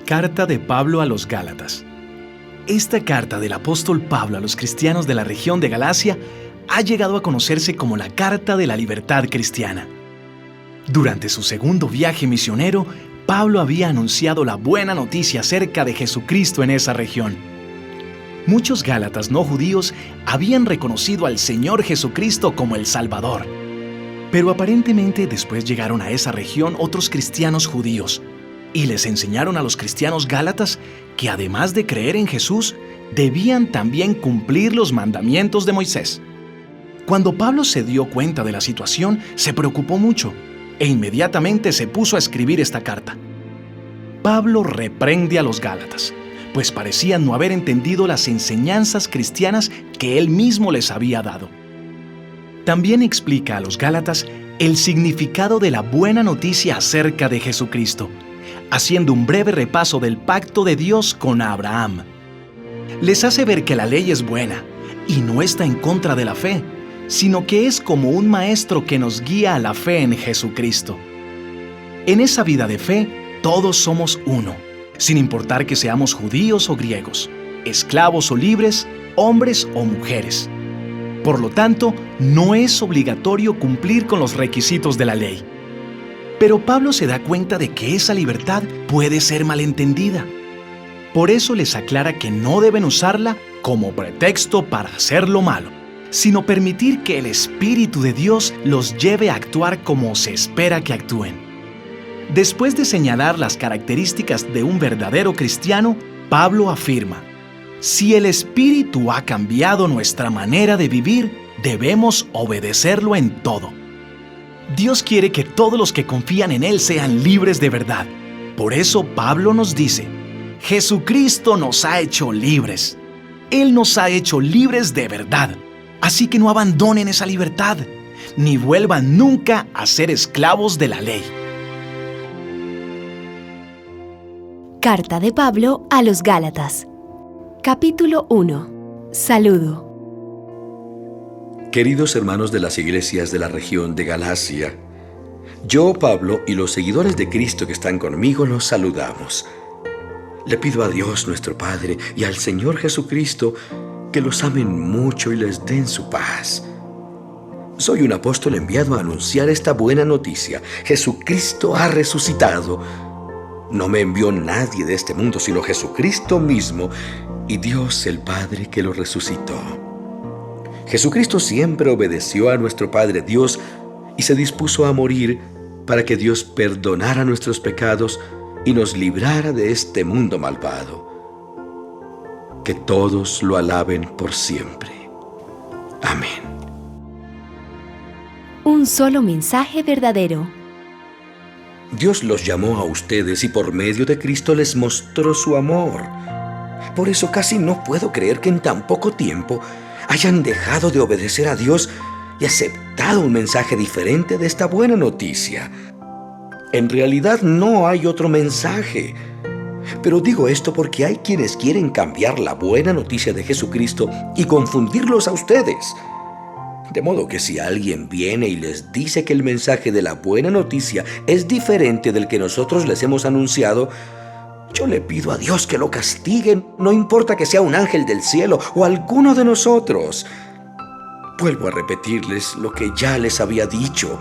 Carta de Pablo a los Gálatas. Esta carta del apóstol Pablo a los cristianos de la región de Galacia ha llegado a conocerse como la Carta de la Libertad Cristiana. Durante su segundo viaje misionero, Pablo había anunciado la buena noticia acerca de Jesucristo en esa región. Muchos gálatas no judíos habían reconocido al Señor Jesucristo como el Salvador. Pero aparentemente después llegaron a esa región otros cristianos judíos y les enseñaron a los cristianos gálatas que además de creer en Jesús, debían también cumplir los mandamientos de Moisés. Cuando Pablo se dio cuenta de la situación, se preocupó mucho e inmediatamente se puso a escribir esta carta. Pablo reprende a los gálatas, pues parecían no haber entendido las enseñanzas cristianas que él mismo les había dado. También explica a los gálatas el significado de la buena noticia acerca de Jesucristo, haciendo un breve repaso del pacto de Dios con Abraham. Les hace ver que la ley es buena y no está en contra de la fe, sino que es como un maestro que nos guía a la fe en Jesucristo. En esa vida de fe, todos somos uno, sin importar que seamos judíos o griegos, esclavos o libres, hombres o mujeres. Por lo tanto, no es obligatorio cumplir con los requisitos de la ley. Pero Pablo se da cuenta de que esa libertad puede ser malentendida. Por eso les aclara que no deben usarla como pretexto para hacer lo malo, sino permitir que el Espíritu de Dios los lleve a actuar como se espera que actúen. Después de señalar las características de un verdadero cristiano, Pablo afirma: si el Espíritu ha cambiado nuestra manera de vivir, debemos obedecerlo en todo. Dios quiere que todos los que confían en Él sean libres de verdad. Por eso Pablo nos dice: Jesucristo nos ha hecho libres. Él nos ha hecho libres de verdad. Así que no abandonen esa libertad, ni vuelvan nunca a ser esclavos de la ley. Carta de Pablo a los Gálatas. Capítulo 1. Saludo. Queridos hermanos de las iglesias de la región de Galacia, yo, Pablo, y los seguidores de Cristo que están conmigo los saludamos. Le pido a Dios nuestro Padre y al Señor Jesucristo que los amen mucho y les den su paz. Soy un apóstol enviado a anunciar esta buena noticia. Jesucristo ha resucitado. No me envió nadie de este mundo, sino Jesucristo mismo y Dios el Padre que lo resucitó. Jesucristo siempre obedeció a nuestro Padre Dios y se dispuso a morir para que Dios perdonara nuestros pecados y nos librara de este mundo malvado. Que todos lo alaben por siempre. Amén. Un solo mensaje verdadero. Dios los llamó a ustedes y por medio de Cristo les mostró su amor. Por eso casi no puedo creer que en tan poco tiempo hayan dejado de obedecer a Dios y aceptado un mensaje diferente de esta buena noticia. En realidad no hay otro mensaje. Pero digo esto porque hay quienes quieren cambiar la buena noticia de Jesucristo y confundirlos a ustedes. De modo que si alguien viene y les dice que el mensaje de la buena noticia es diferente del que nosotros les hemos anunciado, yo le pido a Dios que lo castigue, no importa que sea un ángel del cielo o alguno de nosotros. Vuelvo a repetirles lo que ya les había dicho.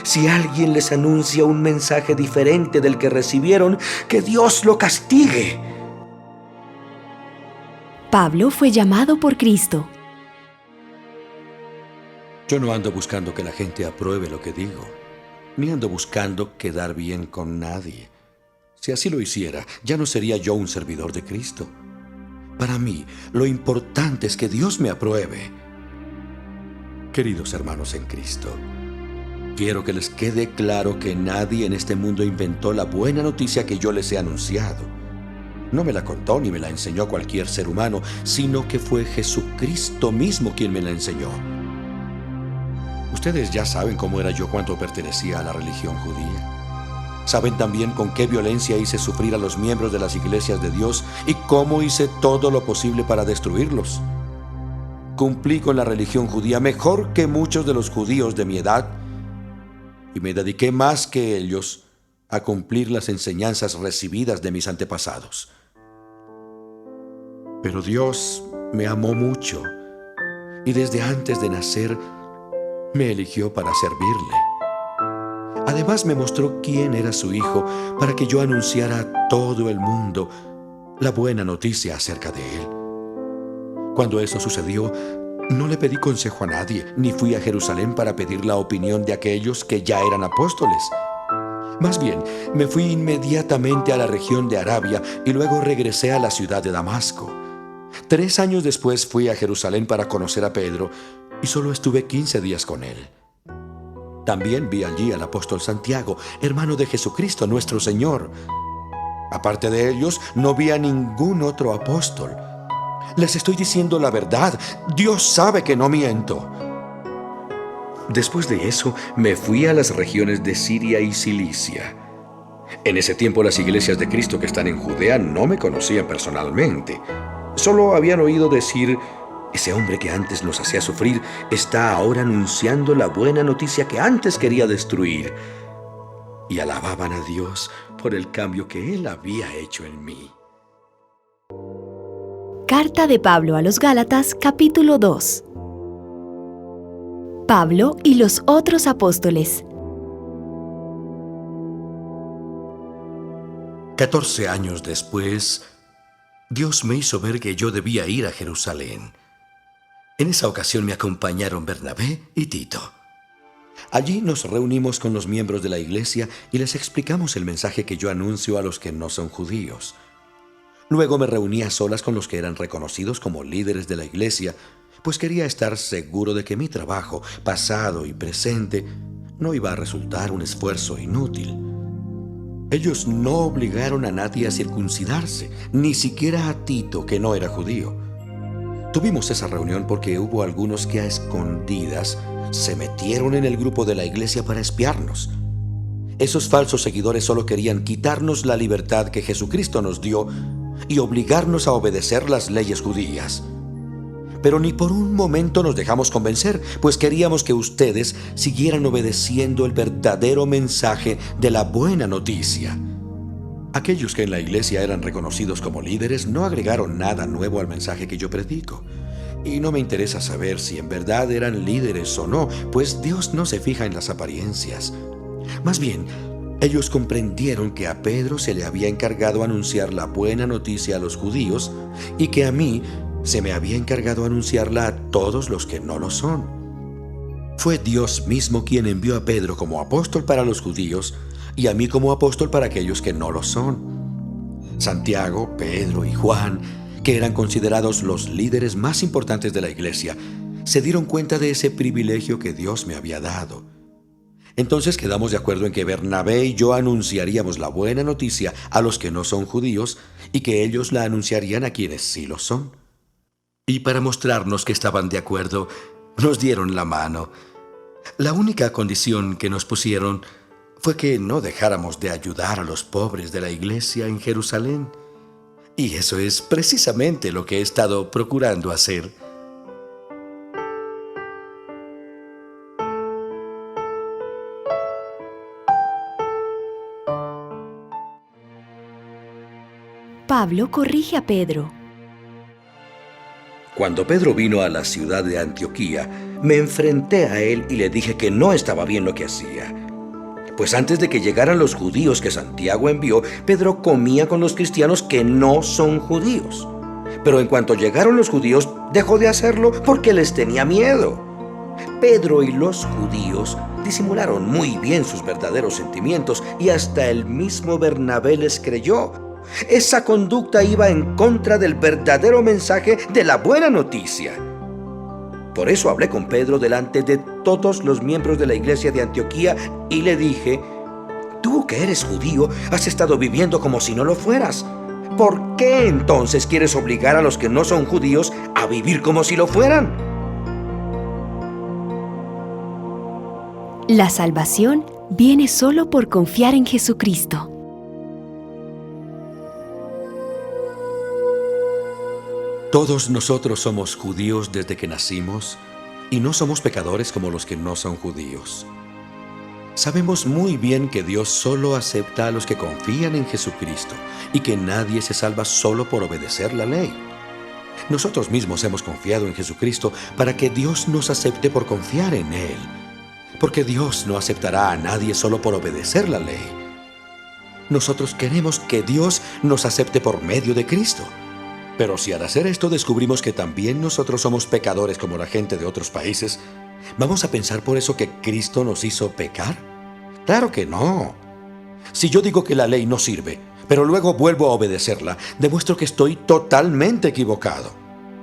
Si alguien les anuncia un mensaje diferente del que recibieron, que Dios lo castigue. Pablo fue llamado por Cristo. Yo no ando buscando que la gente apruebe lo que digo, ni ando buscando quedar bien con nadie. Si así lo hiciera, ya no sería yo un servidor de Cristo. Para mí, lo importante es que Dios me apruebe. Queridos hermanos en Cristo, quiero que les quede claro que nadie en este mundo inventó la buena noticia que yo les he anunciado. No me la contó ni me la enseñó cualquier ser humano, sino que fue Jesucristo mismo quien me la enseñó. Ustedes ya saben cómo era yo cuando pertenecía a la religión judía. Saben también con qué violencia hice sufrir a los miembros de las iglesias de Dios y cómo hice todo lo posible para destruirlos. Cumplí con la religión judía mejor que muchos de los judíos de mi edad y me dediqué más que ellos a cumplir las enseñanzas recibidas de mis antepasados. Pero Dios me amó mucho y desde antes de nacer me eligió para servirle. Además me mostró quién era su Hijo para que yo anunciara a todo el mundo la buena noticia acerca de Él. Cuando eso sucedió, no le pedí consejo a nadie, ni fui a Jerusalén para pedir la opinión de aquellos que ya eran apóstoles. Más bien, me fui inmediatamente a la región de Arabia y luego regresé a la ciudad de Damasco. 3 años después fui a Jerusalén para conocer a Pedro y solo estuve 15 días con él. También vi allí al apóstol Santiago, hermano de Jesucristo nuestro Señor. Aparte de ellos, no vi a ningún otro apóstol. Les estoy diciendo la verdad. Dios sabe que no miento. Después de eso, me fui a las regiones de Siria y Cilicia. En ese tiempo, las iglesias de Cristo que están en Judea no me conocían personalmente. Solo habían oído decir: ese hombre que antes nos hacía sufrir está ahora anunciando la buena noticia que antes quería destruir. Y alababan a Dios por el cambio que Él había hecho en mí. Carta de Pablo a los Gálatas, capítulo 2. Pablo y los otros apóstoles. 14 años después, Dios me hizo ver que yo debía ir a Jerusalén. En esa ocasión me acompañaron Bernabé y Tito. Allí nos reunimos con los miembros de la iglesia y les explicamos el mensaje que yo anuncio a los que no son judíos. Luego me reuní a solas con los que eran reconocidos como líderes de la iglesia, pues quería estar seguro de que mi trabajo, pasado y presente, no iba a resultar un esfuerzo inútil. Ellos no obligaron a nadie a circuncidarse, ni siquiera a Tito, que no era judío. Tuvimos esa reunión porque hubo algunos que a escondidas se metieron en el grupo de la iglesia para espiarnos. Esos falsos seguidores solo querían quitarnos la libertad que Jesucristo nos dio y obligarnos a obedecer las leyes judías. Pero ni por un momento nos dejamos convencer, pues queríamos que ustedes siguieran obedeciendo el verdadero mensaje de la buena noticia. Aquellos que en la iglesia eran reconocidos como líderes no agregaron nada nuevo al mensaje que yo predico. Y no me interesa saber si en verdad eran líderes o no, pues Dios no se fija en las apariencias. Más bien, ellos comprendieron que a Pedro se le había encargado anunciar la buena noticia a los judíos y que a mí se me había encargado anunciarla a todos los que no lo son. Fue Dios mismo quien envió a Pedro como apóstol para los judíos y a mí como apóstol para aquellos que no lo son. Santiago, Pedro y Juan, que eran considerados los líderes más importantes de la iglesia, se dieron cuenta de ese privilegio que Dios me había dado. Entonces quedamos de acuerdo en que Bernabé y yo anunciaríamos la buena noticia a los que no son judíos y que ellos la anunciarían a quienes sí lo son. Y para mostrarnos que estaban de acuerdo, nos dieron la mano. La única condición que nos pusieron fue que no dejáramos de ayudar a los pobres de la iglesia en Jerusalén. Y eso es precisamente lo que he estado procurando hacer. Pablo corrige a Pedro. Cuando Pedro vino a la ciudad de Antioquía, me enfrenté a él y le dije que no estaba bien lo que hacía. Pues antes de que llegaran los judíos que Santiago envió, Pedro comía con los cristianos que no son judíos. Pero en cuanto llegaron los judíos, dejó de hacerlo porque les tenía miedo. Pedro y los judíos disimularon muy bien sus verdaderos sentimientos y hasta el mismo Bernabé les creyó. Esa conducta iba en contra del verdadero mensaje de la buena noticia. Por eso hablé con Pedro delante de todos los miembros de la iglesia de Antioquía y le dije: tú que eres judío, has estado viviendo como si no lo fueras. ¿Por qué entonces quieres obligar a los que no son judíos a vivir como si lo fueran? La salvación viene solo por confiar en Jesucristo. Todos nosotros somos judíos desde que nacimos y no somos pecadores como los que no son judíos. Sabemos muy bien que Dios solo acepta a los que confían en Jesucristo y que nadie se salva solo por obedecer la ley. Nosotros mismos hemos confiado en Jesucristo para que Dios nos acepte por confiar en Él, porque Dios no aceptará a nadie solo por obedecer la ley. Nosotros queremos que Dios nos acepte por medio de Cristo. Pero si al hacer esto descubrimos que también nosotros somos pecadores como la gente de otros países, ¿vamos a pensar por eso que Cristo nos hizo pecar? Claro que no. Si yo digo que la ley no sirve, pero luego vuelvo a obedecerla, demuestro que estoy totalmente equivocado.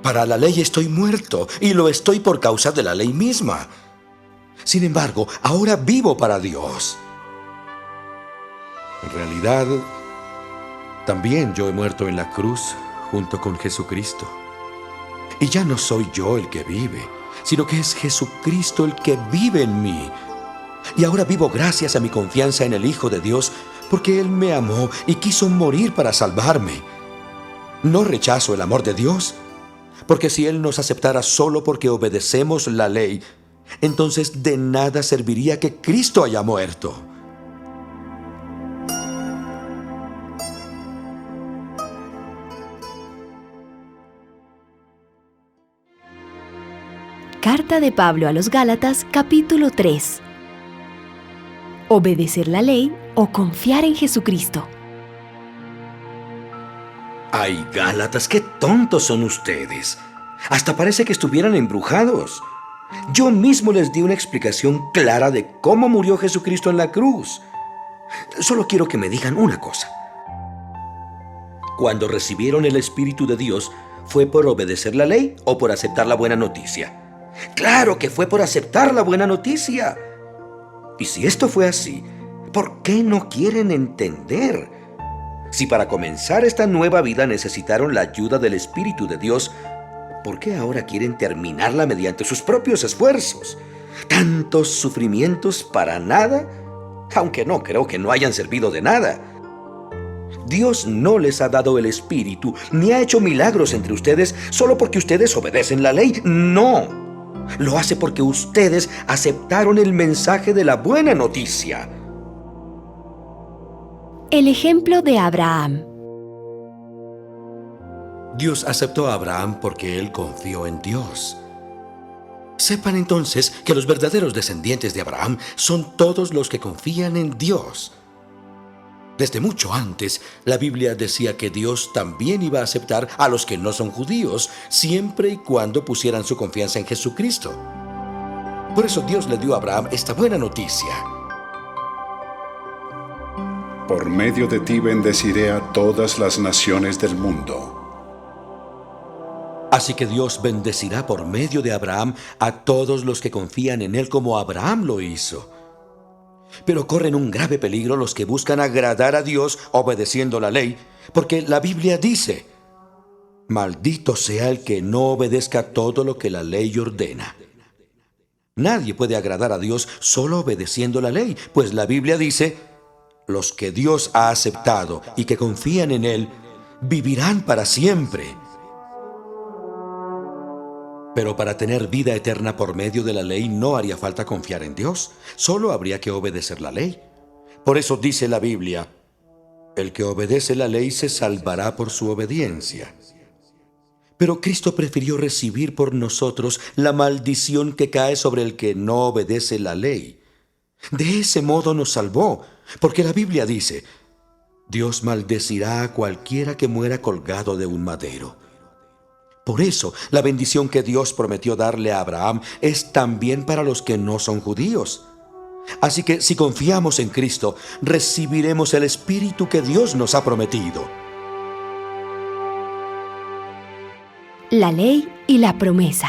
Para la ley estoy muerto, y lo estoy por causa de la ley misma. Sin embargo, ahora vivo para Dios. En realidad, también yo he muerto en la cruz junto con Jesucristo. Y ya no soy yo el que vive, sino que es Jesucristo el que vive en mí. Y ahora vivo gracias a mi confianza en el Hijo de Dios, porque Él me amó y quiso morir para salvarme. No rechazo el amor de Dios, porque si Él nos aceptara solo porque obedecemos la ley, entonces de nada serviría que Cristo haya muerto. Carta de Pablo a los Gálatas, capítulo 3. ¿Obedecer la ley o confiar en Jesucristo? ¡Ay, Gálatas, qué tontos son ustedes! Hasta parece que estuvieran embrujados. Yo mismo les di una explicación clara de cómo murió Jesucristo en la cruz. Solo quiero que me digan una cosa. Cuando recibieron el Espíritu de Dios, ¿fue por obedecer la ley o por aceptar la buena noticia? ¡Claro que fue por aceptar la buena noticia! Y si esto fue así, ¿por qué no quieren entender? Si para comenzar esta nueva vida necesitaron la ayuda del Espíritu de Dios, ¿por qué ahora quieren terminarla mediante sus propios esfuerzos? ¿Tantos sufrimientos para nada? Aunque no creo que no hayan servido de nada. Dios no les ha dado el Espíritu, ni ha hecho milagros entre ustedes solo porque ustedes obedecen la ley. ¡No! Lo hace porque ustedes aceptaron el mensaje de la buena noticia. El ejemplo de Abraham. Dios aceptó a Abraham porque él confió en Dios. Sepan entonces que los verdaderos descendientes de Abraham son todos los que confían en Dios. Desde mucho antes, la Biblia decía que Dios también iba a aceptar a los que no son judíos, siempre y cuando pusieran su confianza en Jesucristo. Por eso Dios le dio a Abraham esta buena noticia. Por medio de ti bendeciré a todas las naciones del mundo. Así que Dios bendecirá por medio de Abraham a todos los que confían en Él como Abraham lo hizo. Pero corren un grave peligro los que buscan agradar a Dios obedeciendo la ley, porque la Biblia dice: maldito sea el que no obedezca todo lo que la ley ordena. Nadie puede agradar a Dios solo obedeciendo la ley, pues la Biblia dice: los que Dios ha aceptado y que confían en Él vivirán para siempre. Pero para tener vida eterna por medio de la ley no haría falta confiar en Dios, solo habría que obedecer la ley. Por eso dice la Biblia: el que obedece la ley se salvará por su obediencia. Pero Cristo prefirió recibir por nosotros la maldición que cae sobre el que no obedece la ley. De ese modo nos salvó, porque la Biblia dice: Dios maldecirá a cualquiera que muera colgado de un madero. Por eso, la bendición que Dios prometió darle a Abraham es también para los que no son judíos. Así que si confiamos en Cristo, recibiremos el Espíritu que Dios nos ha prometido. La ley y la promesa.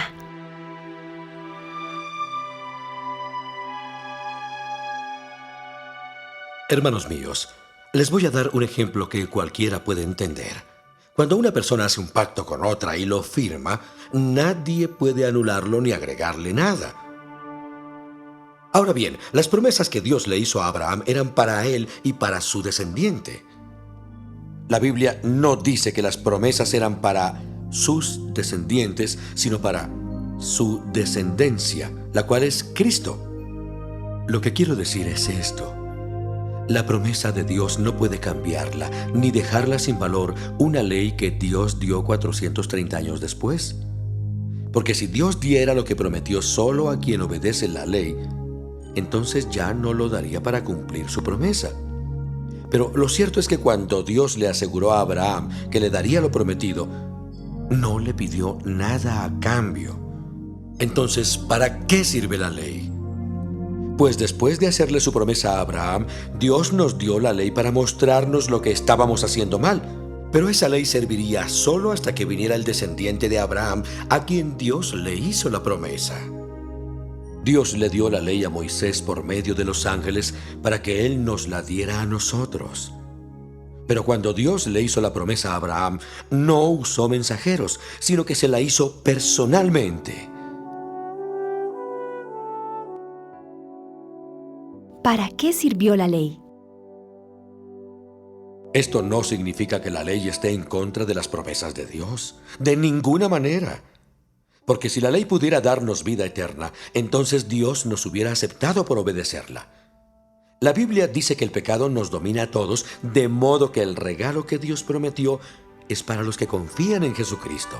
Hermanos míos, les voy a dar un ejemplo que cualquiera puede entender. Cuando una persona hace un pacto con otra y lo firma, nadie puede anularlo ni agregarle nada. Ahora bien, las promesas que Dios le hizo a Abraham eran para él y para su descendiente. La Biblia no dice que las promesas eran para sus descendientes, sino para su descendencia, la cual es Cristo. Lo que quiero decir es esto. La promesa de Dios no puede cambiarla, ni dejarla sin valor una ley que Dios dio 430 años después. Porque si Dios diera lo que prometió solo a quien obedece la ley, entonces ya no lo daría para cumplir su promesa. Pero lo cierto es que cuando Dios le aseguró a Abraham que le daría lo prometido, no le pidió nada a cambio. Entonces, ¿para qué sirve la ley? Pues después de hacerle su promesa a Abraham, Dios nos dio la ley para mostrarnos lo que estábamos haciendo mal. Pero esa ley serviría solo hasta que viniera el descendiente de Abraham, a quien Dios le hizo la promesa. Dios le dio la ley a Moisés por medio de los ángeles para que Él nos la diera a nosotros. Pero cuando Dios le hizo la promesa a Abraham, no usó mensajeros, sino que se la hizo personalmente. ¿Para qué sirvió la ley? Esto no significa que la ley esté en contra de las promesas de Dios. De ninguna manera. Porque si la ley pudiera darnos vida eterna, entonces Dios nos hubiera aceptado por obedecerla. La Biblia dice que el pecado nos domina a todos, de modo que el regalo que Dios prometió es para los que confían en Jesucristo.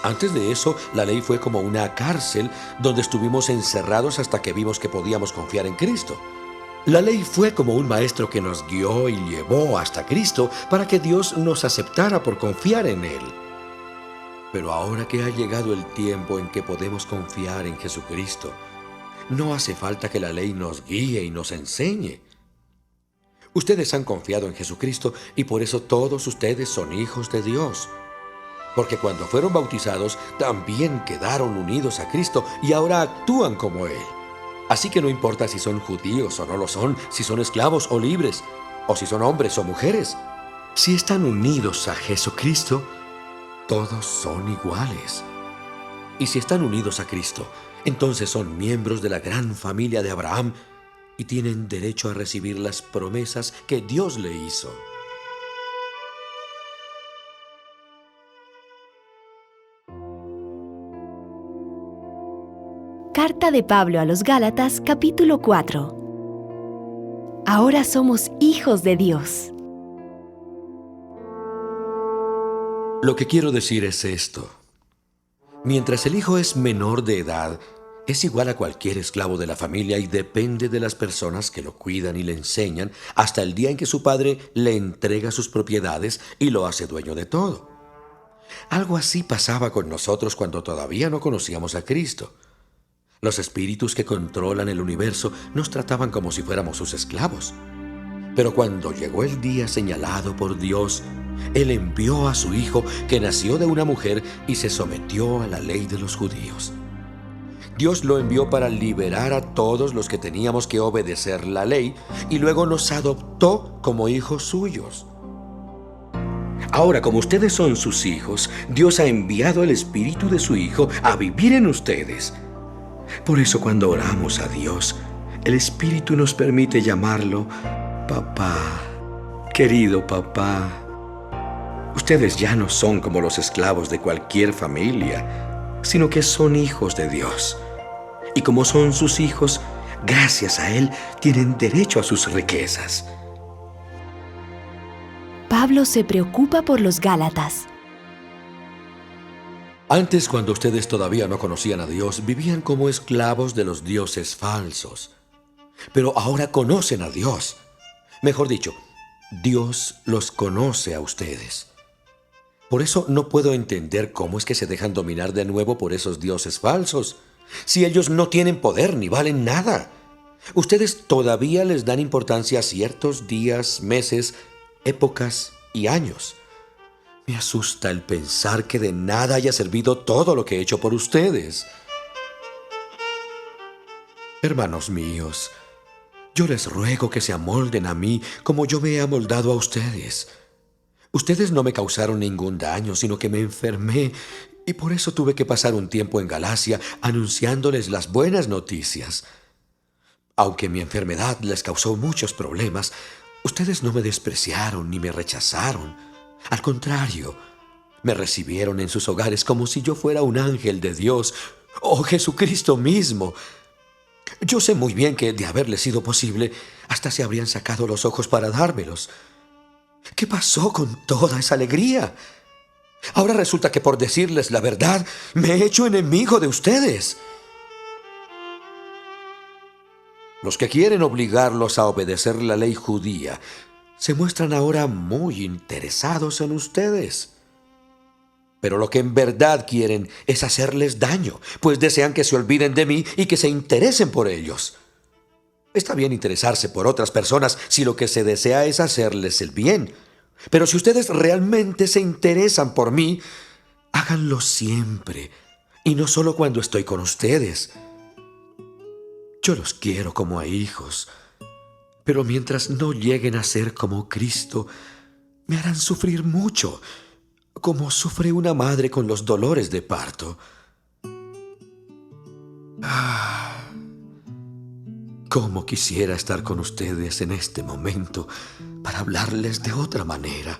Antes de eso, la ley fue como una cárcel donde estuvimos encerrados hasta que vimos que podíamos confiar en Cristo. La ley fue como un maestro que nos guió y llevó hasta Cristo para que Dios nos aceptara por confiar en Él. Pero ahora que ha llegado el tiempo en que podemos confiar en Jesucristo, no hace falta que la ley nos guíe y nos enseñe. Ustedes han confiado en Jesucristo y por eso todos ustedes son hijos de Dios. Porque cuando fueron bautizados, también quedaron unidos a Cristo y ahora actúan como Él. Así que no importa si son judíos o no lo son, si son esclavos o libres, o si son hombres o mujeres. Si están unidos a Jesucristo, todos son iguales. Y si están unidos a Cristo, entonces son miembros de la gran familia de Abraham y tienen derecho a recibir las promesas que Dios le hizo. Carta de Pablo a los Gálatas, capítulo 4. Ahora somos hijos de Dios. Lo que quiero decir es esto. Mientras el hijo es menor de edad, es igual a cualquier esclavo de la familia y depende de las personas que lo cuidan y le enseñan hasta el día en que su padre le entrega sus propiedades y lo hace dueño de todo. Algo así pasaba con nosotros cuando todavía no conocíamos a Cristo. Los espíritus que controlan el universo nos trataban como si fuéramos sus esclavos. Pero cuando llegó el día señalado por Dios, Él envió a su Hijo que nació de una mujer y se sometió a la ley de los judíos. Dios lo envió para liberar a todos los que teníamos que obedecer la ley y luego nos adoptó como hijos suyos. Ahora, como ustedes son sus hijos, Dios ha enviado el Espíritu de su Hijo a vivir en ustedes. Por eso cuando oramos a Dios, el Espíritu nos permite llamarlo Papá, querido papá. Ustedes ya no son como los esclavos de cualquier familia, sino que son hijos de Dios. Y como son sus hijos, gracias a Él tienen derecho a sus riquezas. Pablo se preocupa por los Gálatas. Antes, cuando ustedes todavía no conocían a Dios, vivían como esclavos de los dioses falsos. Pero ahora conocen a Dios. Mejor dicho, Dios los conoce a ustedes. Por eso no puedo entender cómo es que se dejan dominar de nuevo por esos dioses falsos, si ellos no tienen poder ni valen nada. Ustedes todavía les dan importancia a ciertos días, meses, épocas y años. Me asusta el pensar que de nada haya servido todo lo que he hecho por ustedes. Hermanos míos, yo les ruego que se amolden a mí como yo me he amoldado a ustedes. Ustedes no me causaron ningún daño, sino que me enfermé y por eso tuve que pasar un tiempo en Galacia anunciándoles las buenas noticias. Aunque mi enfermedad les causó muchos problemas, ustedes no me despreciaron ni me rechazaron. Al contrario, me recibieron en sus hogares como si yo fuera un ángel de Dios o Jesucristo mismo. Yo sé muy bien que de haberle sido posible, hasta se habrían sacado los ojos para dármelos. ¿Qué pasó con toda esa alegría? Ahora resulta que por decirles la verdad, me he hecho enemigo de ustedes. Los que quieren obligarlos a obedecer la ley judía se muestran ahora muy interesados en ustedes. Pero lo que en verdad quieren es hacerles daño, pues desean que se olviden de mí y que se interesen por ellos. Está bien interesarse por otras personas si lo que se desea es hacerles el bien. Pero si ustedes realmente se interesan por mí, háganlo siempre, y no solo cuando estoy con ustedes. Yo los quiero como a hijos, pero mientras no lleguen a ser como Cristo, me harán sufrir mucho, como sufre una madre con los dolores de parto. Cómo quisiera estar con ustedes en este momento para hablarles de otra manera.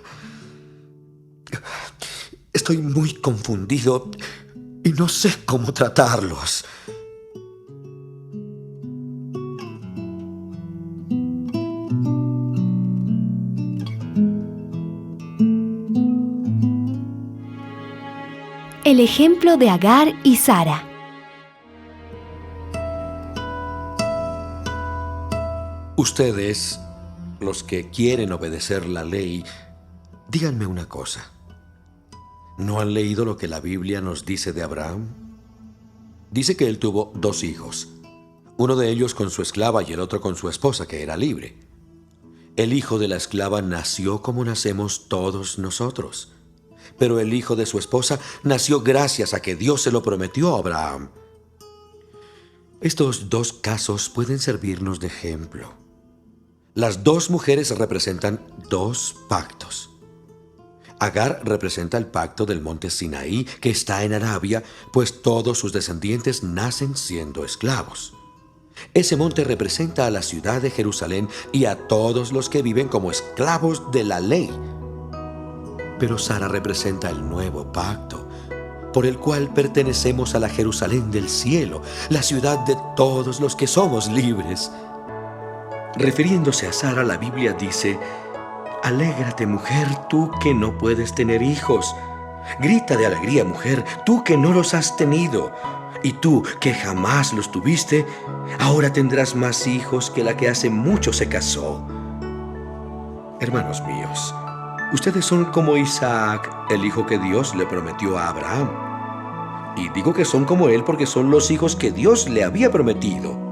Estoy muy confundido y no sé cómo tratarlos. El ejemplo de Agar y Sara. Ustedes, los que quieren obedecer la ley, díganme una cosa. ¿No han leído lo que la Biblia nos dice de Abraham? Dice que él tuvo 2 hijos, uno de ellos con su esclava y el otro con su esposa, que era libre. El hijo de la esclava nació como nacemos todos nosotros, pero el hijo de su esposa nació gracias a que Dios se lo prometió a Abraham. Estos 2 casos pueden servirnos de ejemplo. Las 2 mujeres representan 2 pactos. Agar representa el pacto del monte Sinaí, que está en Arabia, pues todos sus descendientes nacen siendo esclavos. Ese monte representa a la ciudad de Jerusalén y a todos los que viven como esclavos de la ley. Pero Sara representa el nuevo pacto, por el cual pertenecemos a la Jerusalén del cielo, la ciudad de todos los que somos libres. Refiriéndose a Sara, la Biblia dice: alégrate, mujer, tú que no puedes tener hijos. Grita de alegría, mujer, tú que no los has tenido. Y tú que jamás los tuviste, ahora tendrás más hijos que la que hace mucho se casó. Hermanos míos, ustedes son como Isaac, el hijo que Dios le prometió a Abraham. Y digo que son como él porque son los hijos que Dios le había prometido.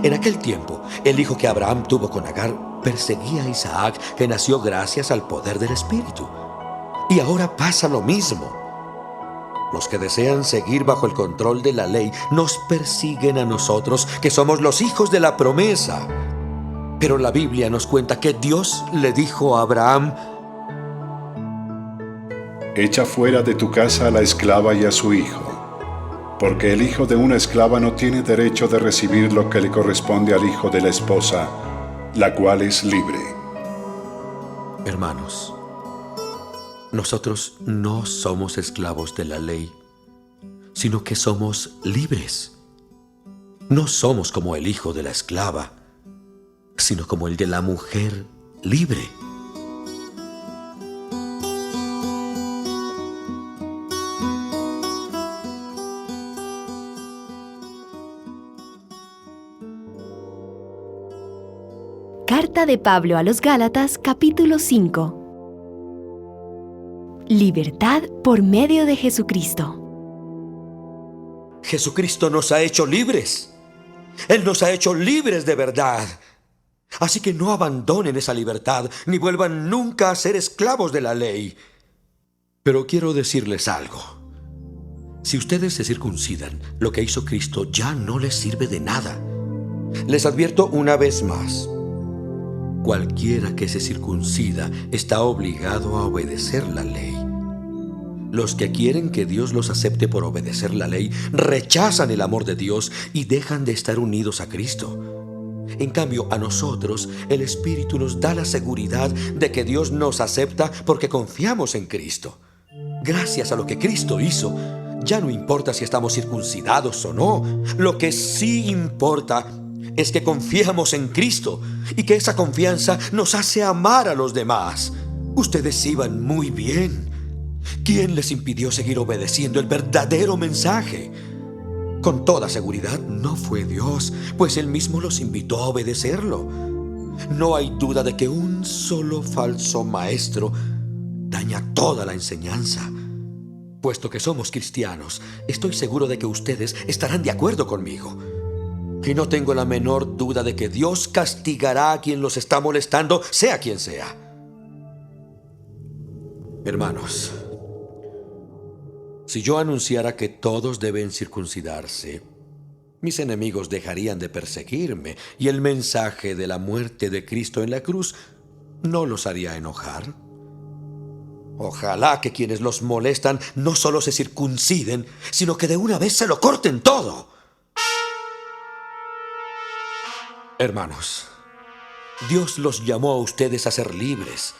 En aquel tiempo, el hijo que Abraham tuvo con Agar perseguía a Isaac, que nació gracias al poder del Espíritu. Y ahora pasa lo mismo. Los que desean seguir bajo el control de la ley nos persiguen a nosotros, que somos los hijos de la promesa. Pero la Biblia nos cuenta que Dios le dijo a Abraham: Echa fuera de tu casa a la esclava y a su hijo, porque el hijo de una esclava no tiene derecho de recibir lo que le corresponde al hijo de la esposa, la cual es libre. Hermanos, nosotros no somos esclavos de la ley, sino que somos libres. No somos como el hijo de la esclava, sino como el de la mujer libre. Carta de Pablo a los Gálatas, capítulo 5. Libertad por medio de Jesucristo. Jesucristo nos ha hecho libres. Él nos ha hecho libres de verdad. Así que no abandonen esa libertad, ni vuelvan nunca a ser esclavos de la ley. Pero quiero decirles algo. Si ustedes se circuncidan, lo que hizo Cristo ya no les sirve de nada. Les advierto una vez más. Cualquiera que se circuncida está obligado a obedecer la ley. Los que quieren que Dios los acepte por obedecer la ley rechazan el amor de Dios y dejan de estar unidos a Cristo. En cambio, a nosotros, el Espíritu nos da la seguridad de que Dios nos acepta porque confiamos en Cristo. Gracias a lo que Cristo hizo, Ya no importa si estamos circuncidados o no. Lo que sí importa es que confiamos en Cristo y que esa confianza nos hace amar a los demás. Ustedes iban muy bien. ¿Quién les impidió seguir obedeciendo el verdadero mensaje? Con toda seguridad no fue Dios, pues Él mismo los invitó a obedecerlo. No hay duda de que un solo falso maestro daña toda la enseñanza. Puesto que somos cristianos, estoy seguro de que ustedes estarán de acuerdo conmigo. Y no tengo la menor duda de que Dios castigará a quien los está molestando, sea quien sea. Hermanos, si yo anunciara que todos deben circuncidarse, mis enemigos dejarían de perseguirme y el mensaje de la muerte de Cristo en la cruz no los haría enojar. Ojalá que quienes los molestan no solo se circunciden, sino que de una vez se lo corten todo. Hermanos, Dios los llamó a ustedes a ser libres,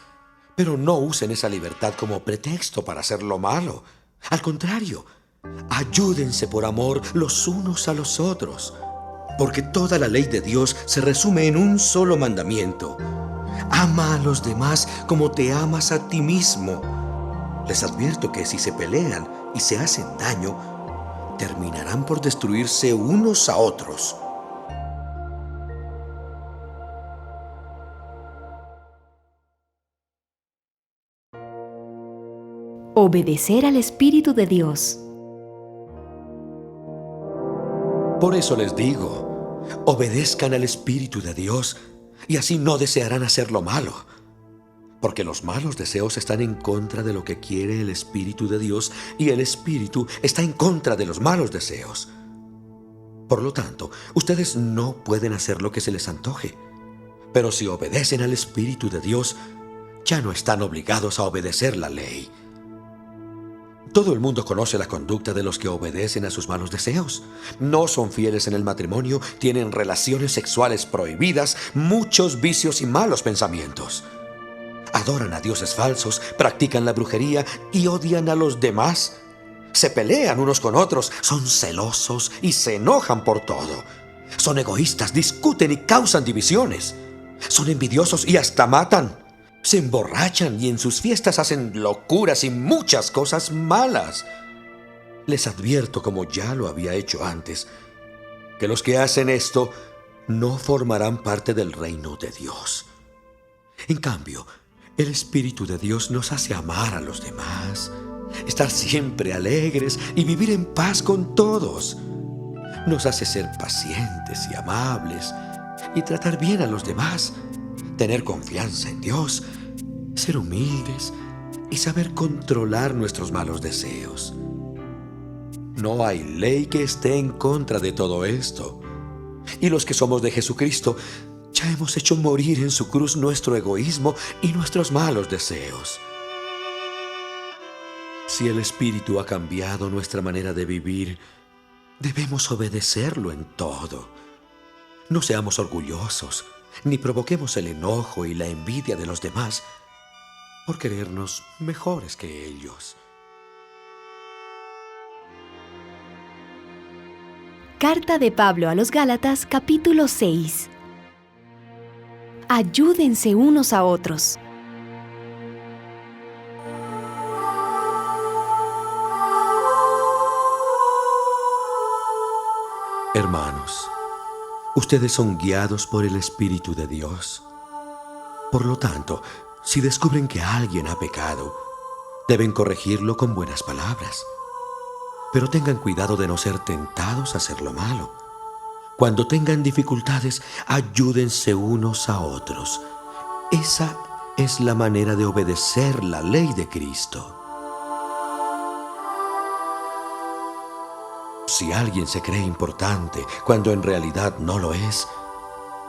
pero no usen esa libertad como pretexto para hacer lo malo. Al contrario, ayúdense por amor los unos a los otros, porque toda la ley de Dios se resume en un solo mandamiento: ama a los demás como te amas a ti mismo. Les advierto que si se pelean y se hacen daño, terminarán por destruirse unos a otros. Obedecer al Espíritu de Dios. Por eso les digo, obedezcan al Espíritu de Dios y así no desearán hacer lo malo. Porque los malos deseos están en contra de lo que quiere el Espíritu de Dios y el Espíritu está en contra de los malos deseos. Por lo tanto, ustedes no pueden hacer lo que se les antoje. Pero si obedecen al Espíritu de Dios, ya no están obligados a obedecer la ley. Todo el mundo conoce la conducta de los que obedecen a sus malos deseos. No son fieles en el matrimonio, tienen relaciones sexuales prohibidas, muchos vicios y malos pensamientos. Adoran a dioses falsos, practican la brujería y odian a los demás. Se pelean unos con otros, son celosos y se enojan por todo. Son egoístas, discuten y causan divisiones. Son envidiosos y hasta matan. Se emborrachan y en sus fiestas hacen locuras y muchas cosas malas. Les advierto, como ya lo había hecho antes, que los que hacen esto no formarán parte del reino de Dios. En cambio, el Espíritu de Dios nos hace amar a los demás, estar siempre alegres y vivir en paz con todos. Nos hace ser pacientes y amables y tratar bien a los demás, tener confianza en Dios, ser humildes y saber controlar nuestros malos deseos. No hay ley que esté en contra de todo esto. Y los que somos de Jesucristo, ya hemos hecho morir en su cruz nuestro egoísmo y nuestros malos deseos. Si el Espíritu ha cambiado nuestra manera de vivir, debemos obedecerlo en todo. No seamos orgullosos, ni provoquemos el enojo y la envidia de los demás por creernos mejores que ellos. Carta de Pablo a los Gálatas, capítulo 6. Ayúdense unos a otros. Hermanos, ustedes son guiados por el Espíritu de Dios. Por lo tanto, si descubren que alguien ha pecado, deben corregirlo con buenas palabras. Pero tengan cuidado de no ser tentados a hacer lo malo. Cuando tengan dificultades, ayúdense unos a otros. Esa es la manera de obedecer la ley de Cristo. Si alguien se cree importante cuando en realidad no lo es,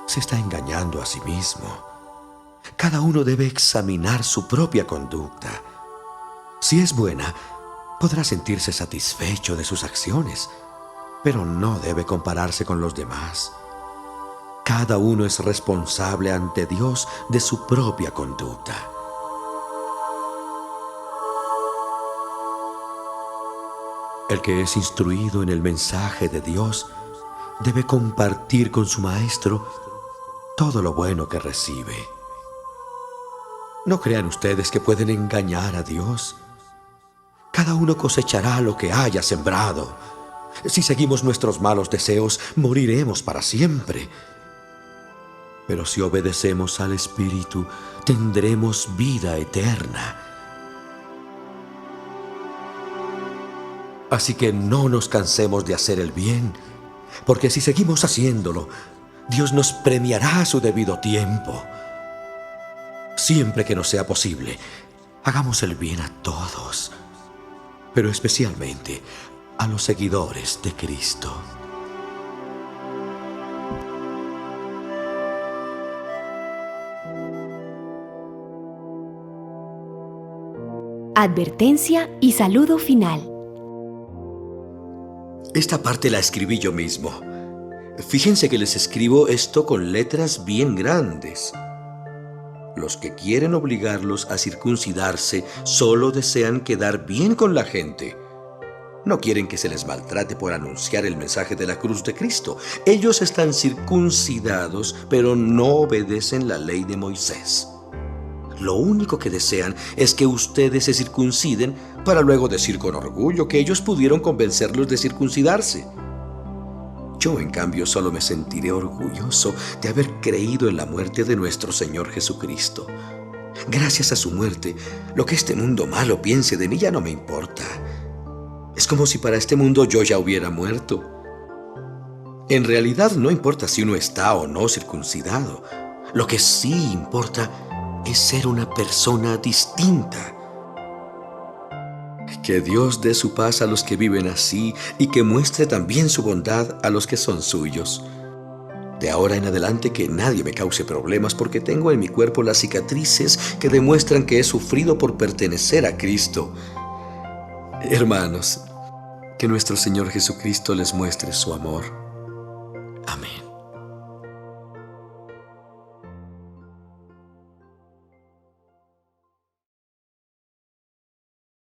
se está engañando a sí mismo. Cada uno debe examinar su propia conducta. Si es buena, podrá sentirse satisfecho de sus acciones, pero no debe compararse con los demás. Cada uno es responsable ante Dios de su propia conducta. El que es instruido en el mensaje de Dios debe compartir con su maestro todo lo bueno que recibe. No crean ustedes que pueden engañar a Dios. Cada uno cosechará lo que haya sembrado. Si seguimos nuestros malos deseos, moriremos para siempre. Pero si obedecemos al Espíritu, tendremos vida eterna. Así que no nos cansemos de hacer el bien, porque si seguimos haciéndolo, Dios nos premiará a su debido tiempo. Siempre que nos sea posible, hagamos el bien a todos, pero especialmente a los seguidores de Cristo. Advertencia y saludo final. Esta parte la escribí yo mismo. Fíjense que les escribo esto con letras bien grandes. Los que quieren obligarlos a circuncidarse solo desean quedar bien con la gente. No quieren que se les maltrate por anunciar el mensaje de la cruz de Cristo. Ellos están circuncidados, pero no obedecen la ley de Moisés. Lo único que desean es que ustedes se circunciden para luego decir con orgullo que ellos pudieron convencerlos de circuncidarse. Yo, en cambio, solo me sentiré orgulloso de haber creído en la muerte de nuestro Señor Jesucristo. Gracias a su muerte, lo que este mundo malo piense de mí ya no me importa. Es como si para este mundo yo ya hubiera muerto. En realidad no importa si uno está o no circuncidado. Lo que sí importa es ser una persona distinta. Que Dios dé su paz a los que viven así y que muestre también su bondad a los que son suyos. De ahora en adelante que nadie me cause problemas porque tengo en mi cuerpo las cicatrices que demuestran que he sufrido por pertenecer a Cristo. Hermanos, que nuestro Señor Jesucristo les muestre su amor.